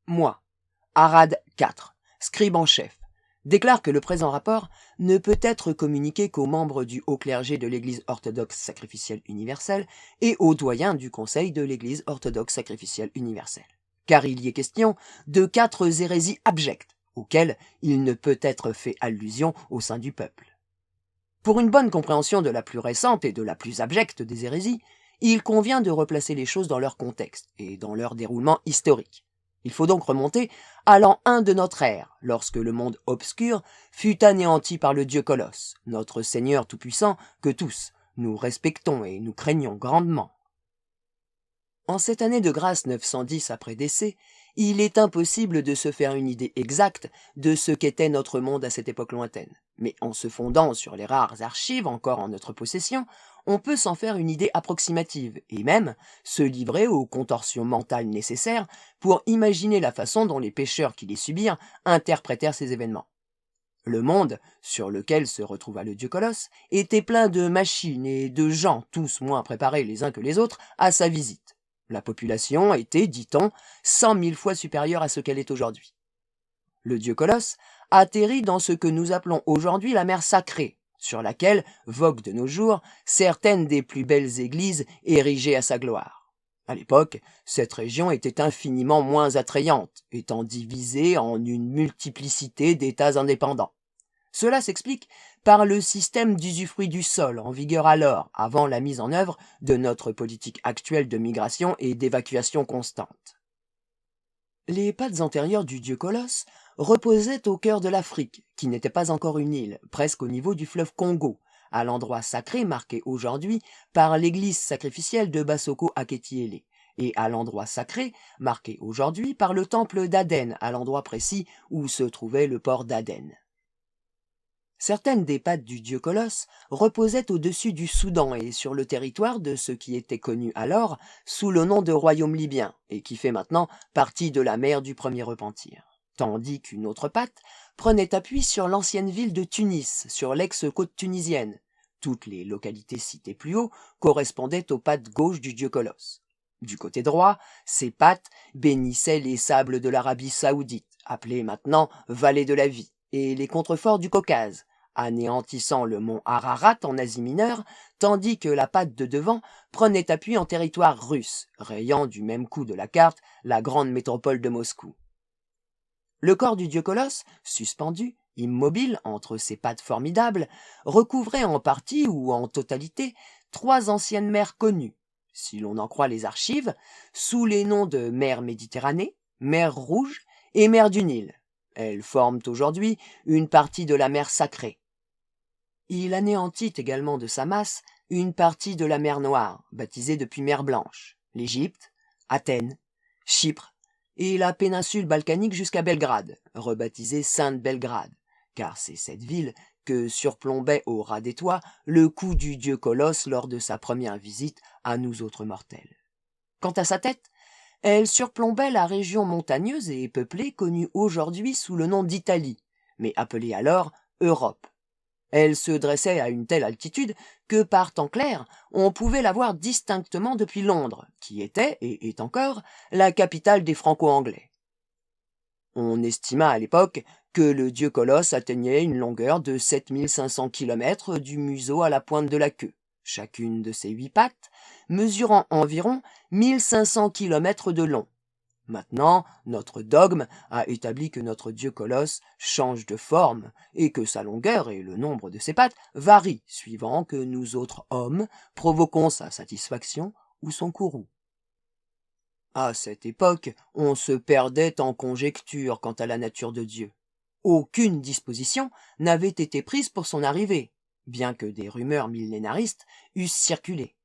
Moi, Arad IV, scribe en chef, déclare que le présent rapport ne peut être communiqué qu'aux membres du haut clergé de l'Église orthodoxe sacrificielle universelle et aux doyens du Conseil de l'Église orthodoxe sacrificielle universelle, car il y est question de 4 hérésies abjectes, auxquelles il ne peut être fait allusion au sein du peuple. Pour une bonne compréhension de la plus récente et de la plus abjecte des hérésies, il convient de replacer les choses dans leur contexte et dans leur déroulement historique. Il faut donc remonter à l'an 1 de notre ère, lorsque le monde obscur fut anéanti par le dieu Colosse, notre Seigneur tout-puissant que tous nous respectons et nous craignons grandement. En cette année de grâce 910 après décès, il est impossible de se faire une idée exacte de ce qu'était notre monde à cette époque lointaine. Mais en se fondant sur les rares archives encore en notre possession, on peut s'en faire une idée approximative et même se livrer aux contorsions mentales nécessaires pour imaginer la façon dont les pécheurs qui les subirent interprétèrent ces événements. Le monde, sur lequel se retrouva le dieu Colosse, était plein de machines et de gens tous moins préparés les uns que les autres à sa visite. La population était, dit-on, 100 000 fois supérieure à ce qu'elle est aujourd'hui. Le dieu Colosse atterrit dans ce que nous appelons aujourd'hui la mer Sacrée, sur laquelle voguent de nos jours certaines des plus belles églises érigées à sa gloire. À l'époque, cette région était infiniment moins attrayante, étant divisée en une multiplicité d'États indépendants. Cela s'explique par le système d'usufruit du sol en vigueur alors, avant la mise en œuvre de notre politique actuelle de migration et d'évacuation constante. Les pattes antérieures du dieu Colosse reposaient au cœur de l'Afrique, qui n'était pas encore une île, presque au niveau du fleuve Congo, à l'endroit sacré marqué aujourd'hui par l'église sacrificielle de Bassoko Aketiele, et à l'endroit sacré marqué aujourd'hui par le temple d'Aden, à l'endroit précis où se trouvait le port d'Aden. Certaines des pattes du dieu Colosse reposaient au-dessus du Soudan et sur le territoire de ce qui était connu alors sous le nom de royaume libyen et qui fait maintenant partie de la mer du premier repentir. Tandis qu'une autre patte prenait appui sur l'ancienne ville de Tunis, sur l'ex-côte tunisienne. Toutes les localités citées plus haut correspondaient aux pattes gauches du dieu Colosse. Du côté droit, ces pattes bénissaient les sables de l'Arabie saoudite, appelée maintenant vallée de la vie, et les contreforts du Caucase, anéantissant le mont Ararat en Asie mineure, tandis que la patte de devant prenait appui en territoire russe, rayant du même coup de la carte la grande métropole de Moscou. Le corps du dieu Colosse, suspendu, immobile entre ses pattes formidables, recouvrait en partie ou en totalité 3 anciennes mers connues, si l'on en croit les archives, sous les noms de mer Méditerranée, mer Rouge et mer du Nil. Elles forment aujourd'hui une partie de la mer Sacrée. Il anéantit également de sa masse une partie de la mer Noire, baptisée depuis mer Blanche, l'Égypte, Athènes, Chypre et la péninsule balkanique jusqu'à Belgrade, rebaptisée Sainte-Belgrade, car c'est cette ville que surplombait au ras des toits le cou du dieu Colosse lors de sa première visite à nous autres mortels. Quant à sa tête, elle surplombait la région montagneuse et peuplée connue aujourd'hui sous le nom d'Italie, mais appelée alors Europe. Elle se dressait à une telle altitude que par temps clair, on pouvait la voir distinctement depuis Londres, qui était, et est encore, la capitale des Franco-Anglais. On estima à l'époque que le dieu Colosse atteignait une longueur de 7500 km du museau à la pointe de la queue, chacune de ses 8 pattes mesurant environ 1500 km de long. Maintenant, notre dogme a établi que notre dieu Colosse change de forme et que sa longueur et le nombre de ses pattes varient suivant que nous autres hommes provoquons sa satisfaction ou son courroux. À cette époque, on se perdait en conjectures quant à la nature de Dieu. Aucune disposition n'avait été prise pour son arrivée, bien que des rumeurs millénaristes eussent circulé.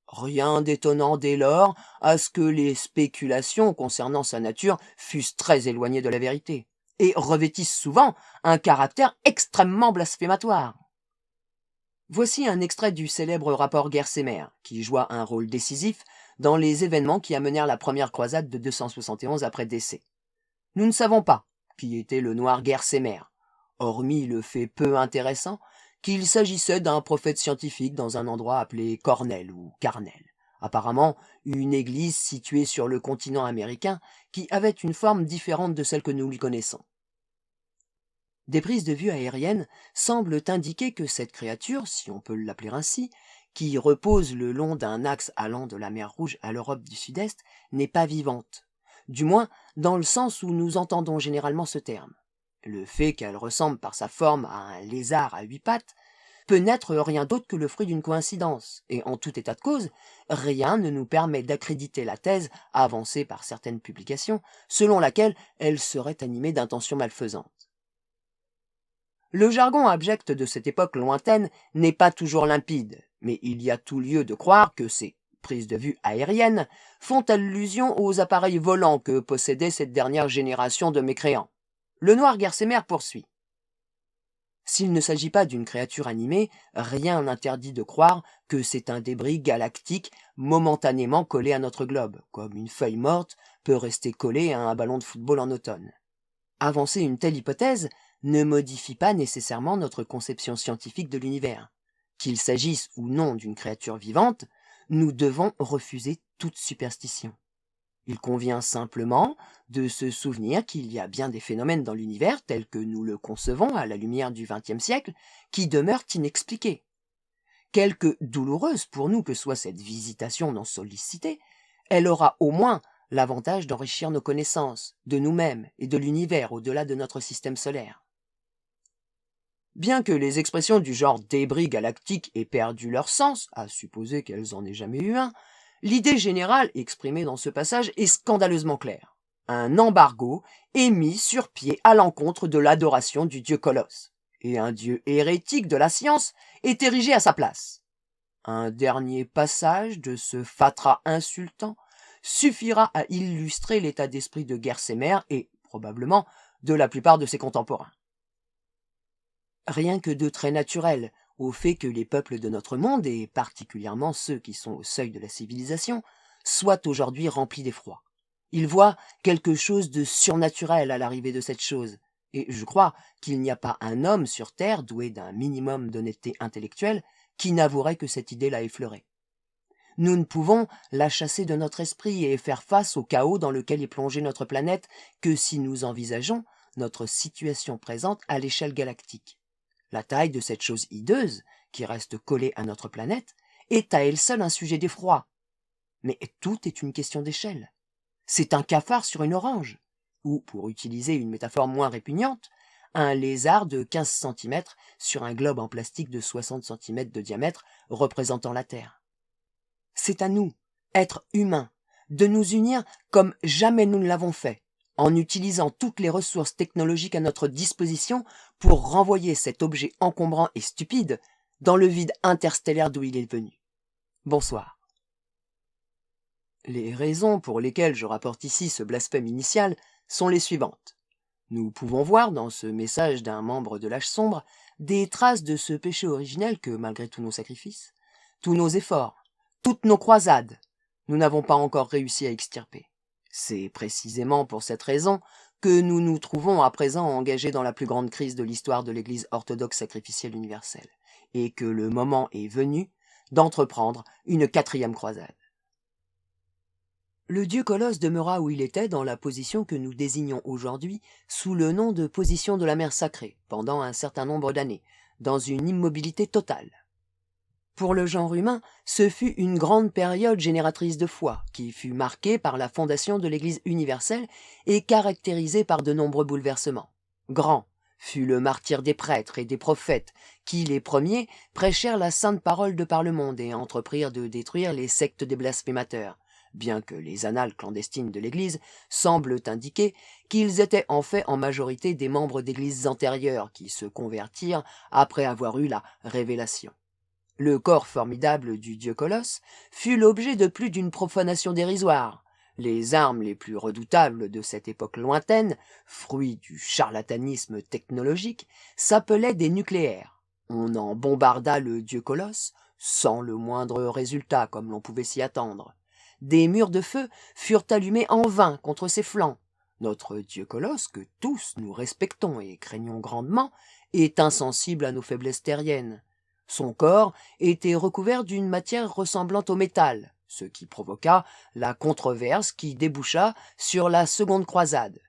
Rien d'étonnant dès lors à ce que les spéculations concernant sa nature fussent très éloignées de la vérité, et revêtissent souvent un caractère extrêmement blasphématoire. Voici un extrait du célèbre rapport Gersemer, qui joua un rôle décisif dans les événements qui amenèrent la première croisade de 271 après décès. Nous ne savons pas qui était le noir Gersemer, hormis le fait peu intéressant qu'il s'agissait d'un prophète scientifique dans un endroit appelé Cornell ou Carnel, apparemment une église située sur le continent américain qui avait une forme différente de celle que nous lui connaissons. Des prises de vue aériennes semblent indiquer que cette créature, si on peut l'appeler ainsi, qui repose le long d'un axe allant de la mer Rouge à l'Europe du Sud-Est, n'est pas vivante, du moins dans le sens où nous entendons généralement ce terme. Le fait qu'elle ressemble par sa forme à un lézard à 8 pattes peut n'être rien d'autre que le fruit d'une coïncidence, et en tout état de cause, rien ne nous permet d'accréditer la thèse avancée par certaines publications, selon laquelle elle serait animée d'intentions malfaisantes. Le jargon abject de cette époque lointaine n'est pas toujours limpide, mais il y a tout lieu de croire que ces prises de vue aériennes font allusion aux appareils volants que possédait cette dernière génération de mécréants. Le noir Gersemer poursuit. S'il ne s'agit pas d'une créature animée, rien n'interdit de croire que c'est un débris galactique momentanément collé à notre globe, comme une feuille morte peut rester collée à un ballon de football en automne. Avancer une telle hypothèse ne modifie pas nécessairement notre conception scientifique de l'univers. Qu'il s'agisse ou non d'une créature vivante, nous devons refuser toute superstition. Il convient simplement de se souvenir qu'il y a bien des phénomènes dans l'univers tels que nous le concevons à la lumière du XXe siècle qui demeurent inexpliqués. Quelque douloureuse pour nous que soit cette visitation non sollicitée, elle aura au moins l'avantage d'enrichir nos connaissances, de nous-mêmes et de l'univers au-delà de notre système solaire. Bien que les expressions du genre débris galactique aient perdu leur sens, à supposer qu'elles en aient jamais eu un, l'idée générale exprimée dans ce passage est scandaleusement claire. Un embargo est mis sur pied à l'encontre de l'adoration du dieu Colosse, et un dieu hérétique de la science est érigé à sa place. Un dernier passage de ce fatras insultant suffira à illustrer l'état d'esprit de Gersemer et, probablement, de la plupart de ses contemporains. Rien que de très naturel au fait que les peuples de notre monde, et particulièrement ceux qui sont au seuil de la civilisation, soient aujourd'hui remplis d'effroi. Ils voient quelque chose de surnaturel à l'arrivée de cette chose, et je crois qu'il n'y a pas un homme sur Terre doué d'un minimum d'honnêteté intellectuelle qui n'avouerait que cette idée l'a effleuré. Nous ne pouvons la chasser de notre esprit et faire face au chaos dans lequel est plongée notre planète que si nous envisageons notre situation présente à l'échelle galactique. La taille de cette chose hideuse, qui reste collée à notre planète, est à elle seule un sujet d'effroi. Mais tout est une question d'échelle. C'est un cafard sur une orange, ou, pour utiliser une métaphore moins répugnante, un lézard de 15 cm sur un globe en plastique de 60 cm de diamètre représentant la Terre. C'est à nous, êtres humains, de nous unir comme jamais nous ne l'avons fait, en utilisant toutes les ressources technologiques à notre disposition pour renvoyer cet objet encombrant et stupide dans le vide interstellaire d'où il est venu. Bonsoir. Les raisons pour lesquelles je rapporte ici ce blasphème initial sont les suivantes. Nous pouvons voir dans ce message d'un membre de l'âge sombre des traces de ce péché originel que, malgré tous nos sacrifices, tous nos efforts, toutes nos croisades, nous n'avons pas encore réussi à extirper. C'est précisément pour cette raison que nous nous trouvons à présent engagés dans la plus grande crise de l'histoire de l'Église orthodoxe sacrificielle universelle, et que le moment est venu d'entreprendre une 4e croisade. Le dieu Colosse demeura où il était dans la position que nous désignons aujourd'hui sous le nom de position de la mer sacrée pendant un certain nombre d'années, dans une immobilité totale. Pour le genre humain, ce fut une grande période génératrice de foi, qui fut marquée par la fondation de l'Église universelle et caractérisée par de nombreux bouleversements. Grand fut le martyre des prêtres et des prophètes, qui, les premiers, prêchèrent la sainte parole de par le monde et entreprirent de détruire les sectes des blasphémateurs, bien que les annales clandestines de l'Église semblent indiquer qu'ils étaient en fait en majorité des membres d'églises antérieures qui se convertirent après avoir eu la révélation. Le corps formidable du dieu Colosse fut l'objet de plus d'une profanation dérisoire. Les armes les plus redoutables de cette époque lointaine, fruit du charlatanisme technologique, s'appelaient des nucléaires. On en bombarda le dieu Colosse, sans le moindre résultat comme l'on pouvait s'y attendre. Des murs de feu furent allumés en vain contre ses flancs. Notre dieu Colosse, que tous nous respectons et craignons grandement, est insensible à nos faiblesses terriennes. Son corps était recouvert d'une matière ressemblant au métal, ce qui provoqua la controverse qui déboucha sur la Seconde Croisade.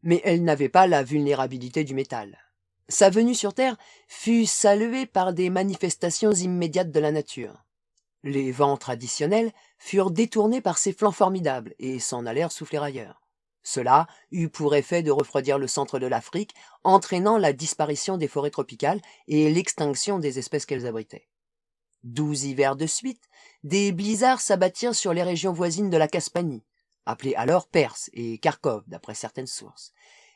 Mais elle n'avait pas la vulnérabilité du métal. Sa venue sur Terre fut saluée par des manifestations immédiates de la nature. Les vents traditionnels furent détournés par ses flancs formidables et s'en allèrent souffler ailleurs. Cela eut pour effet de refroidir le centre de l'Afrique, entraînant la disparition des forêts tropicales et l'extinction des espèces qu'elles abritaient. 12 hivers de suite, des blizzards s'abattirent sur les régions voisines de la Caspanie, appelées alors Perse et Kharkov d'après certaines sources,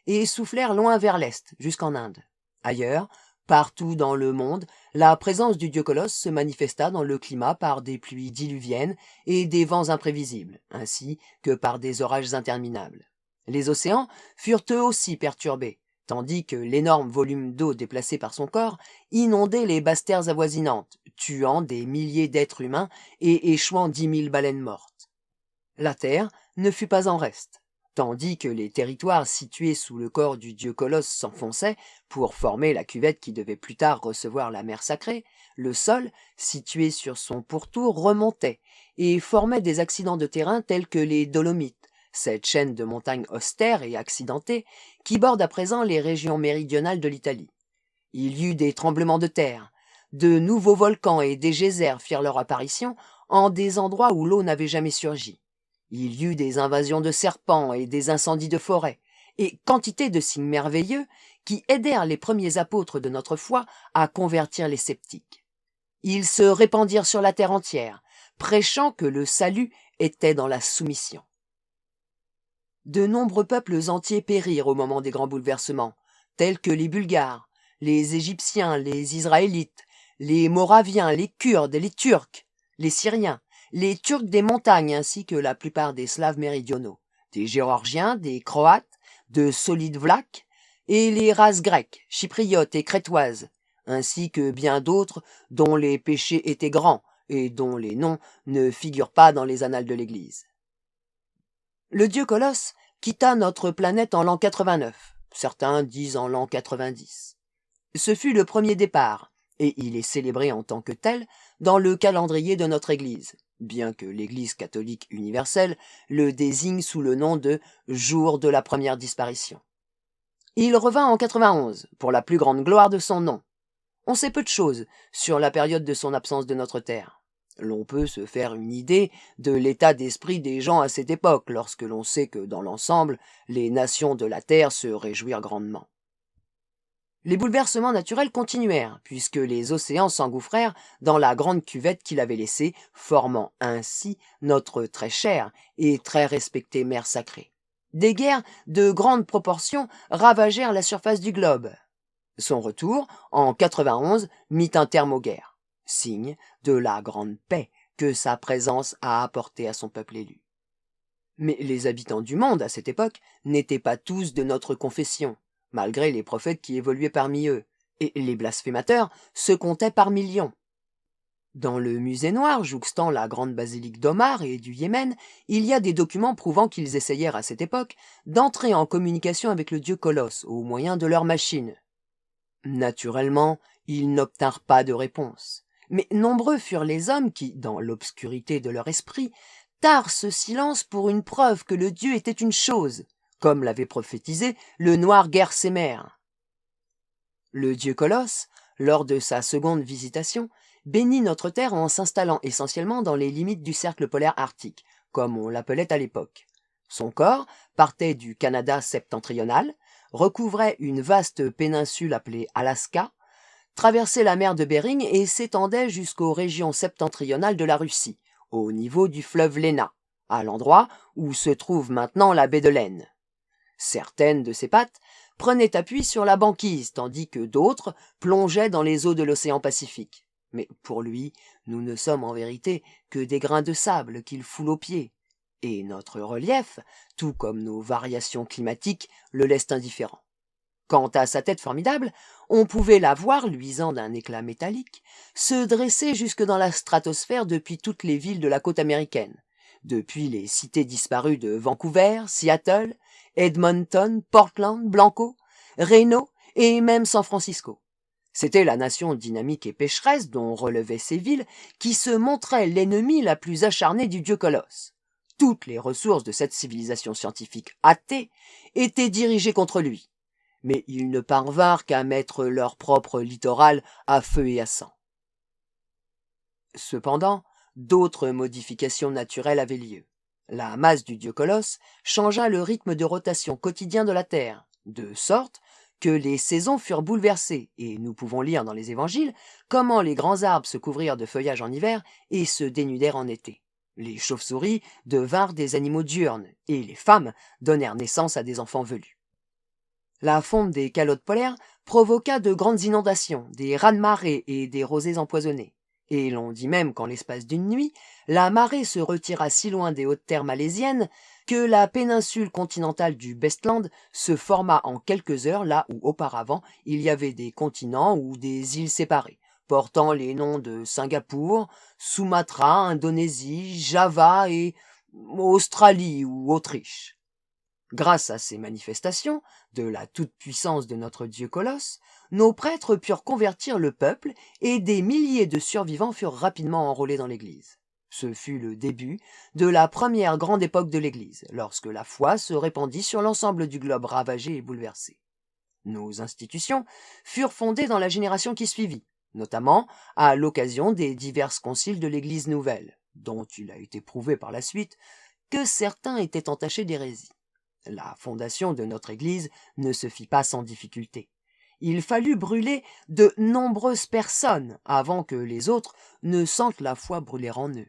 et soufflèrent loin vers l'est, jusqu'en Inde. Ailleurs, partout dans le monde, la présence du dieu Colosse se manifesta dans le climat par des pluies diluviennes et des vents imprévisibles, ainsi que par des orages interminables. Les océans furent eux aussi perturbés, tandis que l'énorme volume d'eau déplacé par son corps inondait les basses terres avoisinantes, tuant des milliers d'êtres humains et échouant 10 000 baleines mortes. La terre ne fut pas en reste. Tandis que les territoires situés sous le corps du dieu Colosse s'enfonçaient pour former la cuvette qui devait plus tard recevoir la mer sacrée, le sol, situé sur son pourtour, remontait et formait des accidents de terrain tels que les Dolomites, cette chaîne de montagnes austères et accidentées qui borde à présent les régions méridionales de l'Italie. Il y eut des tremblements de terre, de nouveaux volcans et des geysers firent leur apparition en des endroits où l'eau n'avait jamais surgi. Il y eut des invasions de serpents et des incendies de forêt, et quantité de signes merveilleux qui aidèrent les premiers apôtres de notre foi à convertir les sceptiques. Ils se répandirent sur la terre entière, prêchant que le salut était dans la soumission. De nombreux peuples entiers périrent au moment des grands bouleversements, tels que les Bulgares, les Égyptiens, les Israélites, les Moraviens, les Kurdes, les Turcs, les Syriens, les Turcs des montagnes ainsi que la plupart des Slaves méridionaux, des Géorgiens, des Croates, de solides Vlachs, et les races grecques, chypriotes et crétoises, ainsi que bien d'autres dont les péchés étaient grands et dont les noms ne figurent pas dans les annales de l'Église. Le dieu Colosse quitta notre planète en l'an 89, certains disent en l'an 90. Ce fut le premier départ, et il est célébré en tant que tel dans le calendrier de notre Église, bien que l'Église catholique universelle le désigne sous le nom de « jour de la première disparition ». Il revint en 91, pour la plus grande gloire de son nom. On sait peu de choses sur la période de son absence de notre terre. L'on peut se faire une idée de l'état d'esprit des gens à cette époque, lorsque l'on sait que, dans l'ensemble, les nations de la Terre se réjouirent grandement. Les bouleversements naturels continuèrent, puisque les océans s'engouffrèrent dans la grande cuvette qu'il avait laissée, formant ainsi notre très chère et très respectée mer sacrée. Des guerres de grandes proportions ravagèrent la surface du globe. Son retour, en 91, mit un terme aux guerres, signe de la grande paix que sa présence a apportée à son peuple élu. Mais les habitants du monde, à cette époque, n'étaient pas tous de notre confession, malgré les prophètes qui évoluaient parmi eux, et les blasphémateurs se comptaient par millions. Dans le musée noir jouxtant la grande basilique d'Omar et du Yémen, il y a des documents prouvant qu'ils essayèrent à cette époque d'entrer en communication avec le dieu Colosse au moyen de leurs machines. Naturellement, ils n'obtinrent pas de réponse, mais nombreux furent les hommes qui, dans l'obscurité de leur esprit, tarent ce silence pour une preuve que le dieu était une chose, comme l'avait prophétisé le noir Gersémer. Le dieu Colosse, lors de sa seconde visitation, bénit notre terre en s'installant essentiellement dans les limites du cercle polaire arctique, comme on l'appelait à l'époque. Son corps partait du Canada septentrional, recouvrait une vaste péninsule appelée Alaska, traversait la mer de Bering et s'étendait jusqu'aux régions septentrionales de la Russie, au niveau du fleuve Lena, à l'endroit où se trouve maintenant la baie de l'Aisne. Certaines de ses pattes prenaient appui sur la banquise, tandis que d'autres plongeaient dans les eaux de l'océan Pacifique. Mais pour lui, nous ne sommes en vérité que des grains de sable qu'il foule aux pieds, et notre relief, tout comme nos variations climatiques, le laissent indifférent. Quant à sa tête formidable, on pouvait la voir, luisant d'un éclat métallique, se dresser jusque dans la stratosphère depuis toutes les villes de la côte américaine, depuis les cités disparues de Vancouver, Seattle, Edmonton, Portland, Blanco, Reno et même San Francisco. C'était la nation dynamique et pécheresse dont relevaient ces villes qui se montrait l'ennemi la plus acharnée du dieu Colosse. Toutes les ressources de cette civilisation scientifique athée étaient dirigées contre lui, mais ils ne parvinrent qu'à mettre leur propre littoral à feu et à sang. Cependant, d'autres modifications naturelles avaient lieu. La masse du dieu Colosse changea le rythme de rotation quotidien de la Terre, de sorte que les saisons furent bouleversées, et nous pouvons lire dans les évangiles comment les grands arbres se couvrirent de feuillage en hiver et se dénudèrent en été. Les chauves-souris devinrent des animaux diurnes, et les femmes donnèrent naissance à des enfants velus. La fonte des calottes polaires provoqua de grandes inondations, des raz-de-marée et des rosées empoisonnées. Et l'on dit même qu'en l'espace d'une nuit, la marée se retira si loin des hautes terres malaisiennes que la péninsule continentale du Bestland se forma en quelques heures là où auparavant il y avait des continents ou des îles séparées, portant les noms de Singapour, Sumatra, Indonésie, Java et Australie ou Autriche. Grâce à ces manifestations de la toute-puissance de notre dieu Colosse, nos prêtres purent convertir le peuple et des milliers de survivants furent rapidement enrôlés dans l'Église. Ce fut le début de la première grande époque de l'Église, lorsque la foi se répandit sur l'ensemble du globe ravagé et bouleversé. Nos institutions furent fondées dans la génération qui suivit, notamment à l'occasion des divers conciles de l'Église nouvelle, dont il a été prouvé par la suite que certains étaient entachés d'hérésie. La fondation de notre Église ne se fit pas sans difficulté. Il fallut brûler de nombreuses personnes avant que les autres ne sentent la foi brûler en eux.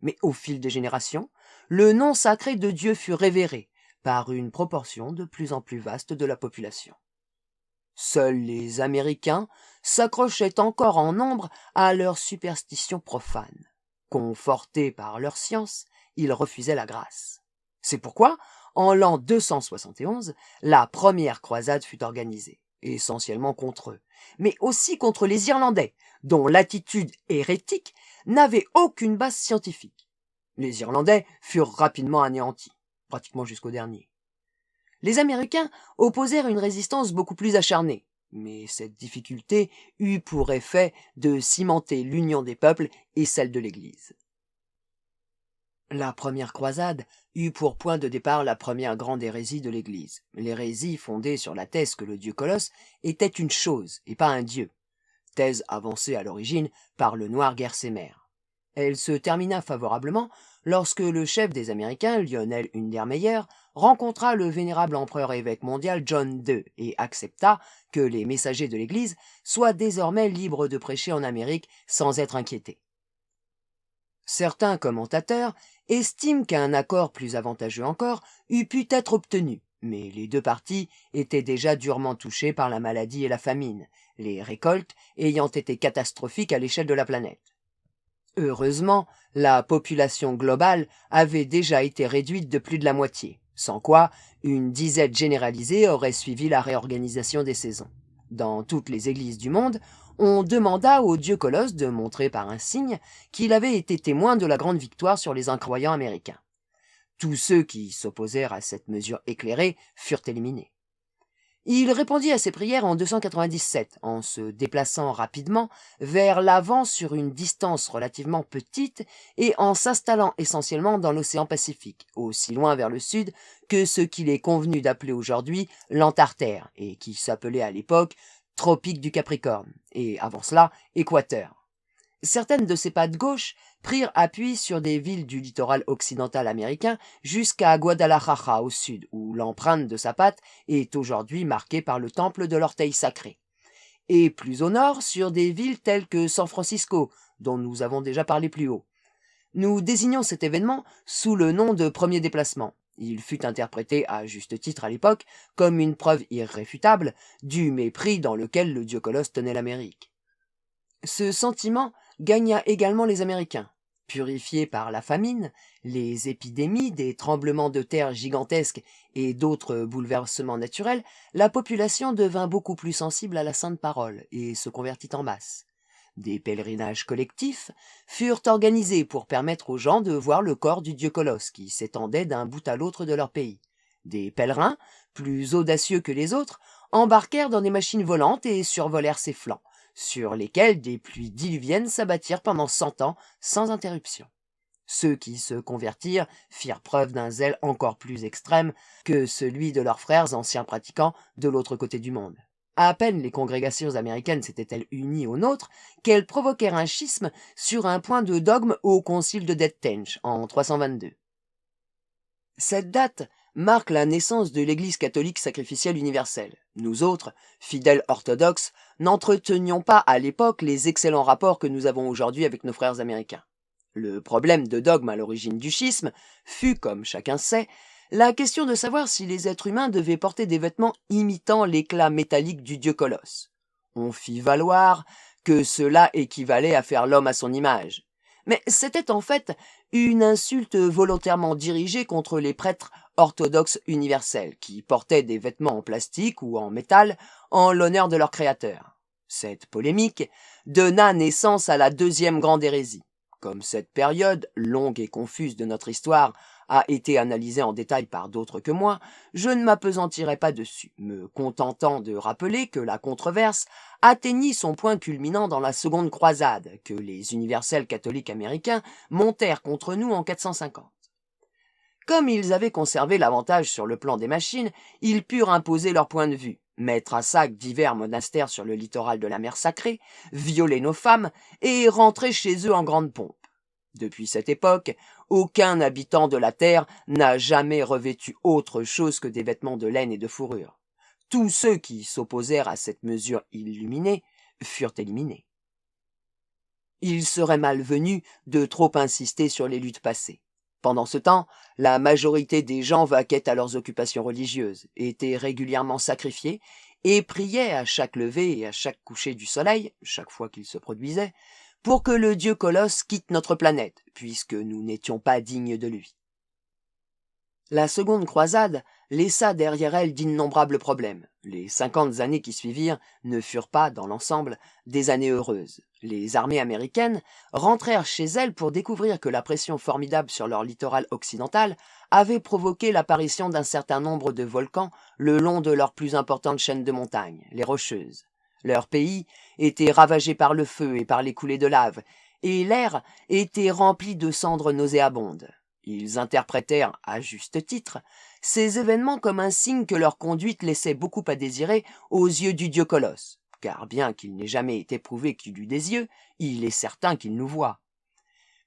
Mais au fil des générations, le nom sacré de Dieu fut révéré par une proportion de plus en plus vaste de la population. Seuls les Américains s'accrochaient encore en nombre à leurs superstitions profanes. Confortés par leur science, ils refusaient la grâce. C'est pourquoi, en l'an 271, la première croisade fut organisée, essentiellement contre eux, mais aussi contre les Irlandais, dont l'attitude hérétique n'avait aucune base scientifique. Les Irlandais furent rapidement anéantis, pratiquement jusqu'au dernier. Les Américains opposèrent une résistance beaucoup plus acharnée, mais cette difficulté eut pour effet de cimenter l'union des peuples et celle de l'Église. La première croisade eut pour point de départ la première grande hérésie de l'Église, l'hérésie fondée sur la thèse que le dieu Colosse était une chose et pas un dieu, thèse avancée à l'origine par le noir Gersemer. Elle se termina favorablement lorsque le chef des Américains, Lionel Undermeyer, rencontra le vénérable empereur évêque mondial John II et accepta que les messagers de l'Église soient désormais libres de prêcher en Amérique sans être inquiétés. Certains commentateurs estiment qu'un accord plus avantageux encore eût pu être obtenu, mais les deux parties étaient déjà durement touchées par la maladie et la famine, les récoltes ayant été catastrophiques à l'échelle de la planète. Heureusement, la population globale avait déjà été réduite de plus de la moitié, sans quoi une disette généralisée aurait suivi la réorganisation des saisons. Dans toutes les églises du monde, on demanda au dieu Colosse de montrer par un signe qu'il avait été témoin de la grande victoire sur les incroyants américains. Tous ceux qui s'opposèrent à cette mesure éclairée furent éliminés. Il répondit à ses prières en 297, en se déplaçant rapidement vers l'avant sur une distance relativement petite et en s'installant essentiellement dans l'océan Pacifique, aussi loin vers le sud que ce qu'il est convenu d'appeler aujourd'hui l'Antarctère, et qui s'appelait à l'époque Tropique du Capricorne, et avant cela Équateur. Certaines de ses pattes gauches prirent appui sur des villes du littoral occidental américain jusqu'à Guadalajara au sud, où l'empreinte de sa patte est aujourd'hui marquée par le temple de l'orteil sacré. Et plus au nord, sur des villes telles que San Francisco, dont nous avons déjà parlé plus haut. Nous désignons cet événement sous le nom de premier déplacement. Il fut interprété à juste titre à l'époque comme une preuve irréfutable du mépris dans lequel le dieu Colosse tenait l'Amérique. Ce sentiment gagna également les Américains. Purifiés par la famine, les épidémies, des tremblements de terre gigantesques et d'autres bouleversements naturels, la population devint beaucoup plus sensible à la sainte parole et se convertit en masse. Des pèlerinages collectifs furent organisés pour permettre aux gens de voir le corps du dieu Colosse qui s'étendait d'un bout à l'autre de leur pays. Des pèlerins, plus audacieux que les autres, embarquèrent dans des machines volantes et survolèrent ses flancs, sur lesquels des pluies diluviennes s'abattirent pendant 100 ans sans interruption. Ceux qui se convertirent firent preuve d'un zèle encore plus extrême que celui de leurs frères anciens pratiquants de l'autre côté du monde. À peine les congrégations américaines s'étaient-elles unies aux nôtres qu'elles provoquèrent un schisme sur un point de dogme au concile de Détenge en 322. Cette date marque la naissance de l'Église catholique sacrificielle universelle. Nous autres, fidèles orthodoxes, n'entretenions pas à l'époque les excellents rapports que nous avons aujourd'hui avec nos frères américains. Le problème de dogme à l'origine du schisme fut, comme chacun sait, la question de savoir si les êtres humains devaient porter des vêtements imitant l'éclat métallique du dieu Colosse. On fit valoir que cela équivalait à faire l'homme à son image. Mais c'était en fait une insulte volontairement dirigée contre les prêtres orthodoxes universels qui portaient des vêtements en plastique ou en métal en l'honneur de leur créateur. Cette polémique donna naissance à la deuxième grande hérésie. Comme cette période, longue et confuse de notre histoire, a été analysée en détail par d'autres que moi, je ne m'appesantirai pas dessus, me contentant de rappeler que la controverse atteignit son point culminant dans la seconde croisade, que les universels catholiques américains montèrent contre nous en 450. Comme ils avaient conservé l'avantage sur le plan des machines, ils purent imposer leur point de vue, mettre à sac divers monastères sur le littoral de la mer Sacrée, violer nos femmes et rentrer chez eux en grande pompe. Depuis cette époque, aucun habitant de la terre n'a jamais revêtu autre chose que des vêtements de laine et de fourrure. Tous ceux qui s'opposèrent à cette mesure illuminée furent éliminés. Il serait malvenu de trop insister sur les luttes passées. Pendant ce temps, la majorité des gens vaquaient à leurs occupations religieuses, étaient régulièrement sacrifiés et priaient à chaque lever et à chaque coucher du soleil, chaque fois qu'il se produisait, pour que le dieu Colosse quitte notre planète, puisque nous n'étions pas dignes de lui. La seconde croisade laissa derrière elle d'innombrables problèmes. Les 50 années qui suivirent ne furent pas, dans l'ensemble, des années heureuses. Les armées américaines rentrèrent chez elles pour découvrir que la pression formidable sur leur littoral occidental avait provoqué l'apparition d'un certain nombre de volcans le long de leurs plus importantes chaînes de montagnes, les Rocheuses. Leur pays était ravagé par le feu et par les coulées de lave, et l'air était rempli de cendres nauséabondes. Ils interprétèrent, à juste titre, ces événements comme un signe que leur conduite laissait beaucoup à désirer aux yeux du dieu Colosse, car bien qu'il n'ait jamais été prouvé qu'il eût des yeux, il est certain qu'il nous voit.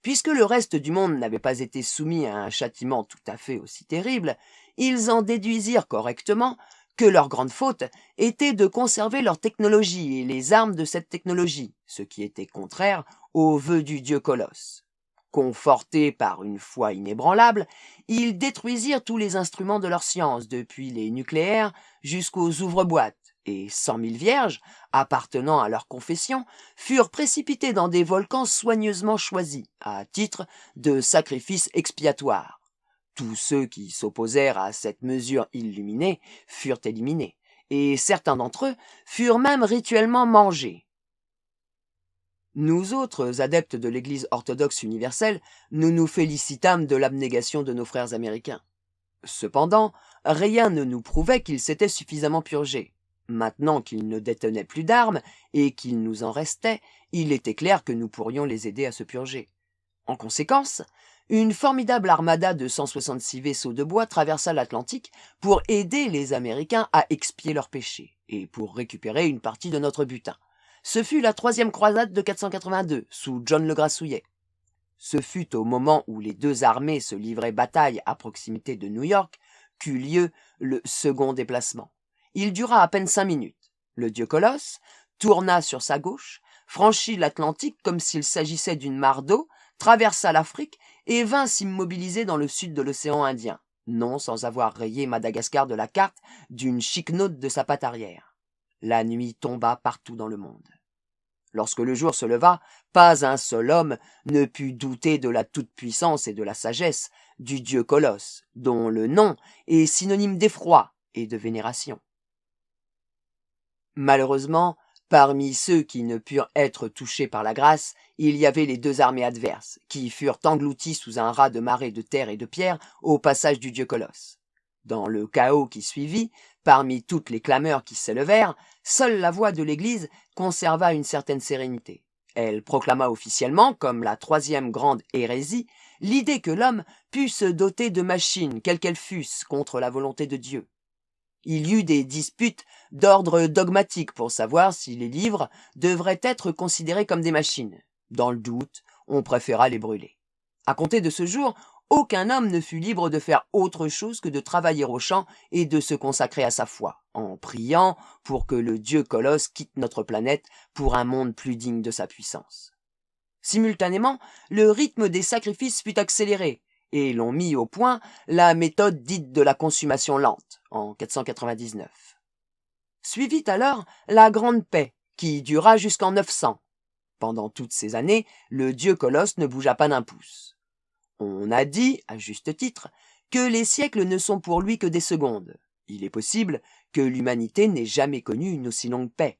Puisque le reste du monde n'avait pas été soumis à un châtiment tout à fait aussi terrible, ils en déduisirent correctement que leur grande faute était de conserver leur technologie et les armes de cette technologie, ce qui était contraire aux vœux du dieu Colosse. Confortés par une foi inébranlable, ils détruisirent tous les instruments de leur science, depuis les nucléaires jusqu'aux ouvre-boîtes, et 100 000 vierges, appartenant à leur confession, furent précipitées dans des volcans soigneusement choisis, à titre de sacrifice expiatoire. Tous ceux qui s'opposèrent à cette mesure illuminée furent éliminés, et certains d'entre eux furent même rituellement mangés. Nous autres adeptes de l'Église orthodoxe universelle, nous nous félicitâmes de l'abnégation de nos frères américains. Cependant, rien ne nous prouvait qu'ils s'étaient suffisamment purgés. Maintenant qu'ils ne détenaient plus d'armes et qu'il nous en restait, il était clair que nous pourrions les aider à se purger. En conséquence, une formidable armada de 166 vaisseaux de bois traversa l'Atlantique pour aider les Américains à expier leurs péchés et pour récupérer une partie de notre butin. Ce fut la troisième croisade de 482, sous John le Grassouillet. Ce fut au moment où les deux armées se livraient bataille à proximité de New York qu'eut lieu le second déplacement. Il dura à peine 5 minutes. Le dieu Colosse tourna sur sa gauche, franchit l'Atlantique comme s'il s'agissait d'une mare d'eau, traversa l'Afrique et vint s'immobiliser dans le sud de l'océan Indien, non sans avoir rayé Madagascar de la carte d'une chique note de sa patte arrière. La nuit tomba partout dans le monde. Lorsque le jour se leva, pas un seul homme ne put douter de la toute-puissance et de la sagesse du dieu Colosse, dont le nom est synonyme d'effroi et de vénération. Malheureusement, parmi ceux qui ne purent être touchés par la grâce, il y avait les deux armées adverses, qui furent englouties sous un raz de marée de terre et de pierre au passage du dieu Colosse. Dans le chaos qui suivit, parmi toutes les clameurs qui s'élevèrent, seule la voix de l'Église conserva une certaine sérénité. Elle proclama officiellement, comme la troisième grande hérésie, l'idée que l'homme pût se doter de machines, quelles qu'elles fussent, contre la volonté de Dieu. Il y eut des disputes d'ordre dogmatique pour savoir si les livres devraient être considérés comme des machines. Dans le doute, on préféra les brûler. À compter de ce jour, aucun homme ne fut libre de faire autre chose que de travailler au champ et de se consacrer à sa foi, en priant pour que le dieu Colosse quitte notre planète pour un monde plus digne de sa puissance. Simultanément, le rythme des sacrifices fut accéléré, et l'on mit au point la méthode dite de la consommation lente, en 499. Suivit alors la Grande Paix, qui dura jusqu'en 900. Pendant toutes ces années, le dieu Colosse ne bougea pas d'un pouce. On a dit, à juste titre, que les siècles ne sont pour lui que des secondes. Il est possible que l'humanité n'ait jamais connu une aussi longue paix.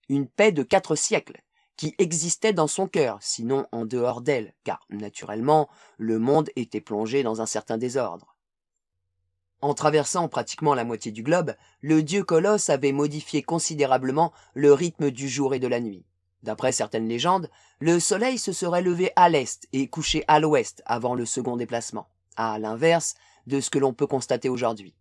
Une paix de 4 siècles, qui existait dans son cœur, sinon en dehors d'elle, car, naturellement, le monde était plongé dans un certain désordre. En traversant pratiquement la moitié du globe, le dieu Colosse avait modifié considérablement le rythme du jour et de la nuit. D'après certaines légendes, le soleil se serait levé à l'est et couché à l'ouest avant le second déplacement, à l'inverse de ce que l'on peut constater aujourd'hui.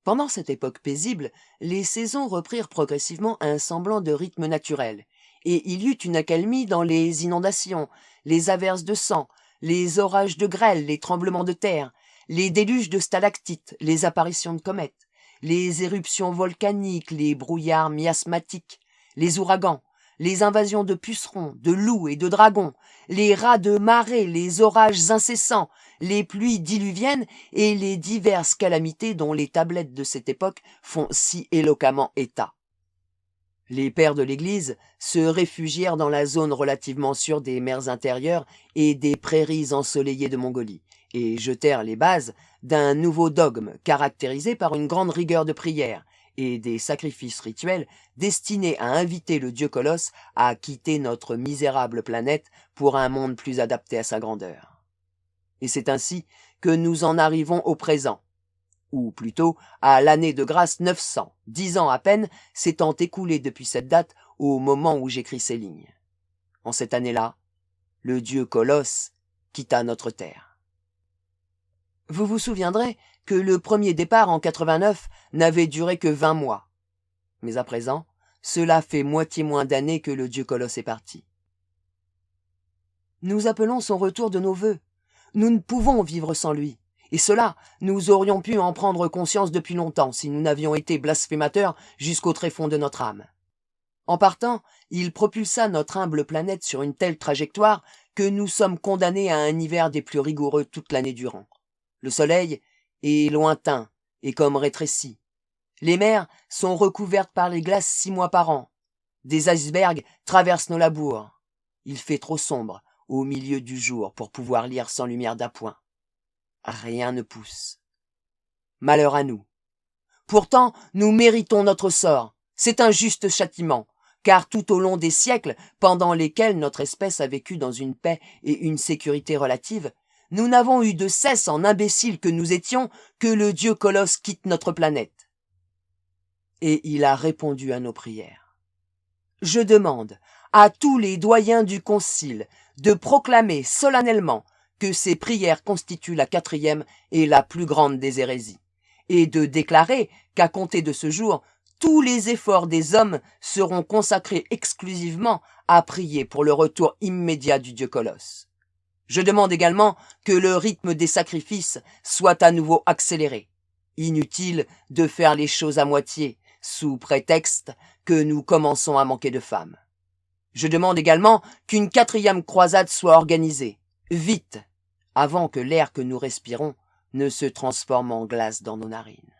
Pendant cette époque paisible, les saisons reprirent progressivement un semblant de rythme naturel, et il y eut une accalmie dans les inondations, les averses de sang, les orages de grêle, les tremblements de terre, les déluges de stalactites, les apparitions de comètes, les éruptions volcaniques, les brouillards miasmatiques, les ouragans, les invasions de pucerons, de loups et de dragons, les rats de marée, les orages incessants, les pluies diluviennes et les diverses calamités dont les tablettes de cette époque font si éloquemment état. Les pères de l'Église se réfugièrent dans la zone relativement sûre des mers intérieures et des prairies ensoleillées de Mongolie, et jetèrent les bases d'un nouveau dogme caractérisé par une grande rigueur de prière, et des sacrifices rituels destinés à inviter le dieu Colosse à quitter notre misérable planète pour un monde plus adapté à sa grandeur. Et c'est ainsi que nous en arrivons au présent, ou plutôt à l'année de grâce 900, 10 ans à peine s'étant écoulés depuis cette date au moment où j'écris ces lignes. En cette année-là, le dieu Colosse quitta notre terre. Vous vous souviendrez que le premier départ en 89 n'avait duré que 20 mois. Mais à présent, cela fait moitié moins d'années que le dieu Colosse est parti. Nous appelons son retour de nos vœux. Nous ne pouvons vivre sans lui. Et cela, nous aurions pu en prendre conscience depuis longtemps si nous n'avions été blasphémateurs jusqu'au tréfonds de notre âme. En partant, il propulsa notre humble planète sur une telle trajectoire que nous sommes condamnés à un hiver des plus rigoureux toute l'année durant. Le soleil est lointain et comme rétréci. Les mers sont recouvertes par les glaces 6 mois par an. Des icebergs traversent nos labours. Il fait trop sombre au milieu du jour pour pouvoir lire sans lumière d'appoint. Rien ne pousse. Malheur à nous. Pourtant, nous méritons notre sort. C'est un juste châtiment, car tout au long des siècles, pendant lesquels notre espèce a vécu dans une paix et une sécurité relative, nous n'avons eu de cesse, en imbéciles que nous étions, que le dieu Colosse quitte notre planète. Et il a répondu à nos prières. Je demande à tous les doyens du concile de proclamer solennellement que ces prières constituent la 4e et la plus grande des hérésies, et de déclarer qu'à compter de ce jour, tous les efforts des hommes seront consacrés exclusivement à prier pour le retour immédiat du dieu Colosse. Je demande également que le rythme des sacrifices soit à nouveau accéléré. Inutile de faire les choses à moitié, sous prétexte que nous commençons à manquer de femmes. Je demande également qu'une 4e croisade soit organisée, vite, avant que l'air que nous respirons ne se transforme en glace dans nos narines.